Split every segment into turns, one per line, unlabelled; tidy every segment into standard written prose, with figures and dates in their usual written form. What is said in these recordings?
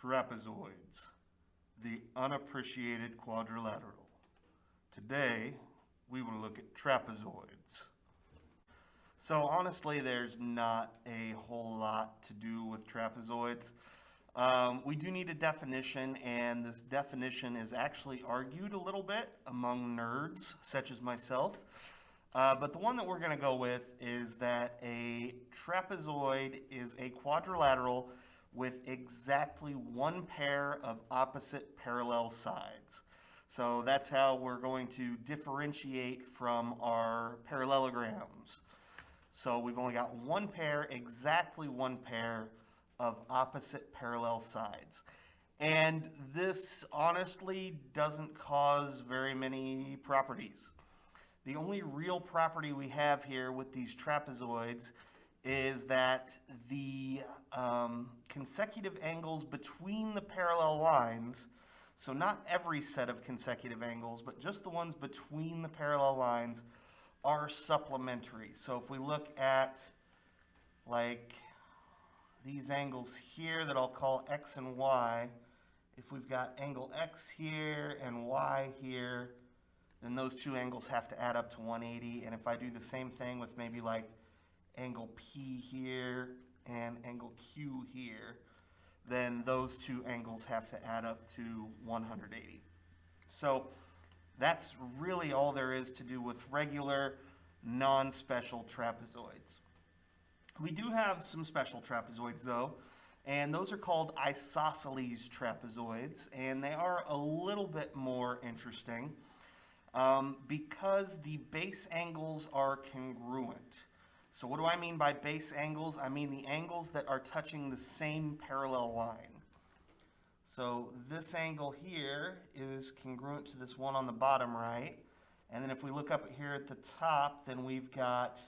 Trapezoids, the unappreciated quadrilateral. Today, we will look at trapezoids. So honestly, there's not a whole lot to do with trapezoids. We do need a definition, and this definition is actually argued a little bit among nerds, such as myself. But the one that we're going to go with is that a trapezoid is a quadrilateral with exactly one pair of opposite parallel sides. So that's how we're going to differentiate from our parallelograms. So we've only got one pair, exactly one pair of opposite parallel sides. And this honestly doesn't cause very many properties. The only real property we have here with these trapezoids is that the consecutive angles between the parallel lines, so not every set of consecutive angles, but just the ones between the parallel lines, are supplementary. So if we look at like these angles here that I'll call X and Y, if we've got angle X here and Y here, then those two angles have to add up to 180. And if I do the same thing with maybe like angle P here and angle Q here, then those two angles have to add up to 180. So that's really all there is to do with regular, non-special trapezoids. We do have some special trapezoids though, and those are called isosceles trapezoids, and they are a little bit more interesting because the base angles are congruent. So what do I mean by base angles? I mean the angles that are touching the same parallel line. So this angle here is congruent to this one on the bottom right. And then if we look up here at the top, then we've got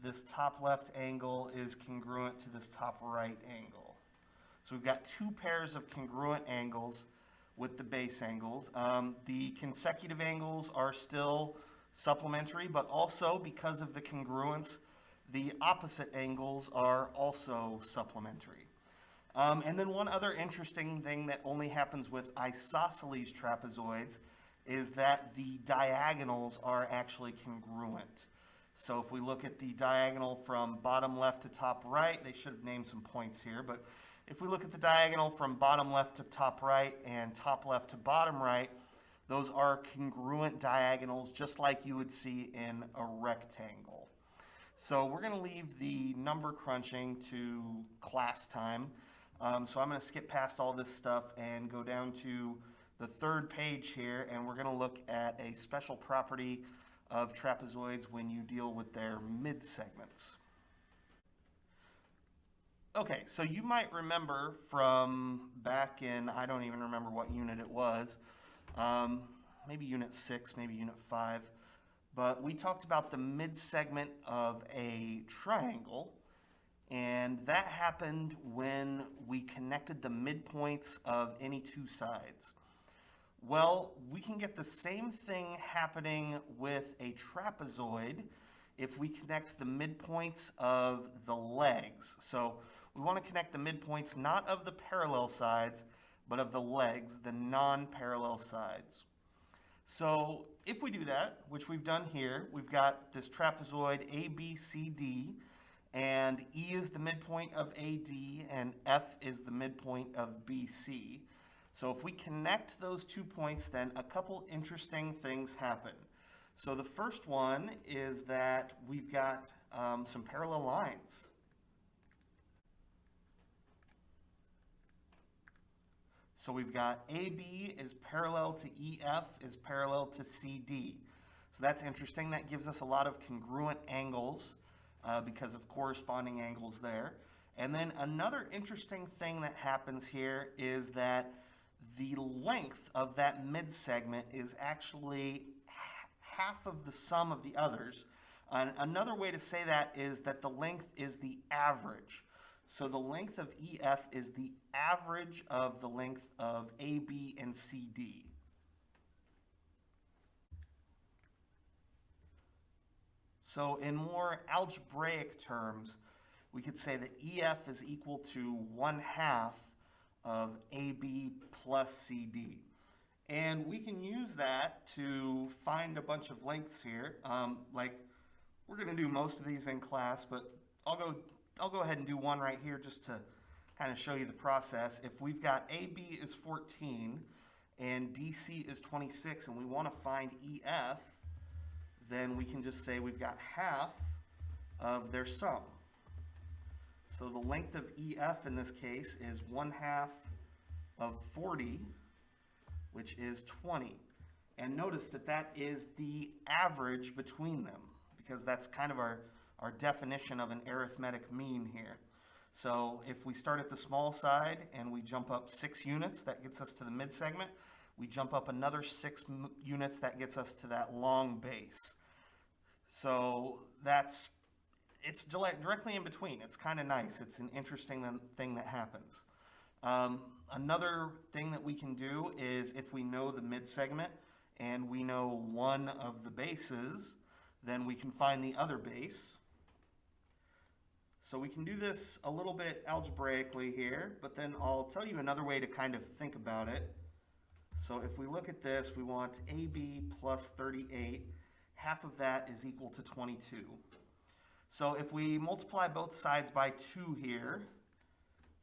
this top left angle is congruent to this top right angle. So we've got two pairs of congruent angles with the base angles. The consecutive angles are still supplementary, but also because of the congruence, the opposite angles are also supplementary. And then one other interesting thing that only happens with isosceles trapezoids is that the diagonals are actually congruent. So if we look at the diagonal from bottom left to top right, they should have named some points here, but if we look at the diagonal from bottom left to top right and top left to bottom right, those are congruent diagonals just like you would see in a rectangle. So we're going to leave the number crunching to class time. So I'm going to skip past all this stuff and go down to the third page here, and we're going to look at a special property of trapezoids when you deal with their mid-segments. Okay, so you might remember from back in, I don't even remember what unit it was, maybe unit 6, maybe unit 5, but we talked about the mid-segment of a triangle, and that happened when we connected the midpoints of any two sides. Well, we can get the same thing happening with a trapezoid if we connect the midpoints of the legs. So we want to connect the midpoints not of the parallel sides, but of the legs, the non-parallel sides. So if we do that, which we've done here, we've got this trapezoid ABCD, and E is the midpoint of AD, and F is the midpoint of BC. So if we connect those 2 points, then a couple interesting things happen. So the first one is that we've got some parallel lines. So we've got AB is parallel to EF is parallel to CD. So that's interesting. That gives us a lot of congruent angles because of corresponding angles there. And then another interesting thing that happens here is that the length of that mid-segment is actually half of the sum of the others. Another way to say that is that the length is the average. So the length of EF is the average of the length of AB and CD. So in more algebraic terms, we could say that EF is equal to 1/2 of AB plus CD. And we can use that to find a bunch of lengths here. Like we're going to do most of these in class, but I'll go ahead and do one right here just to kind of show you the process. If we've got AB is 14 and DC is 26 and we want to find EF, then we can just say we've got half of their sum. So the length of EF in this case is 1/2 of 40, which is 20. And notice that that is the average between them, because that's kind of our definition of an arithmetic mean here. So if we start at the small side and we jump up 6 units, that gets us to the mid segment. We jump up another 6 units, that gets us to that long base. So it's directly in between. It's kind of nice. It's an interesting thing that happens. Another thing that we can do is if we know the mid segment and we know one of the bases, then we can find the other base. So we can do this a little bit algebraically here, but then I'll tell you another way to kind of think about it. So if we look at this, we want AB plus 38. Half of that is equal to 22. So if we multiply both sides by 2 here,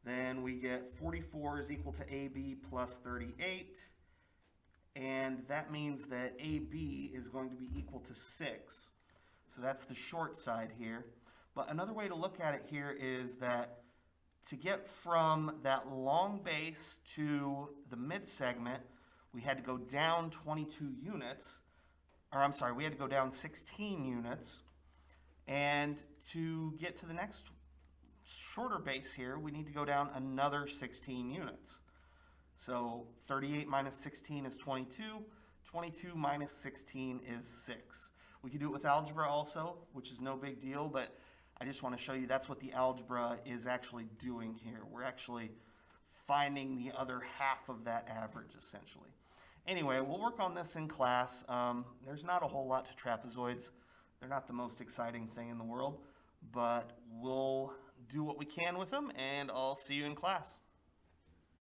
then we get 44 is equal to AB plus 38. And that means that AB is going to be equal to 6. So that's the short side here. But another way to look at it here is that to get from that long base to the mid segment, we had to go down 22 units. Or I'm sorry, we had to go down 16 units. And to get to the next shorter base here, we need to go down another 16 units. So 38 minus 16 is 22. 22 minus 16 is 6. We could do it with algebra also, which is no big deal, but I just want to show you that's what the algebra is actually doing here. We're actually finding the other half of that average, essentially. Anyway, we'll work on this in class. There's not a whole lot to trapezoids. They're not the most exciting thing in the world, but we'll do what we can with them, and I'll see you in class.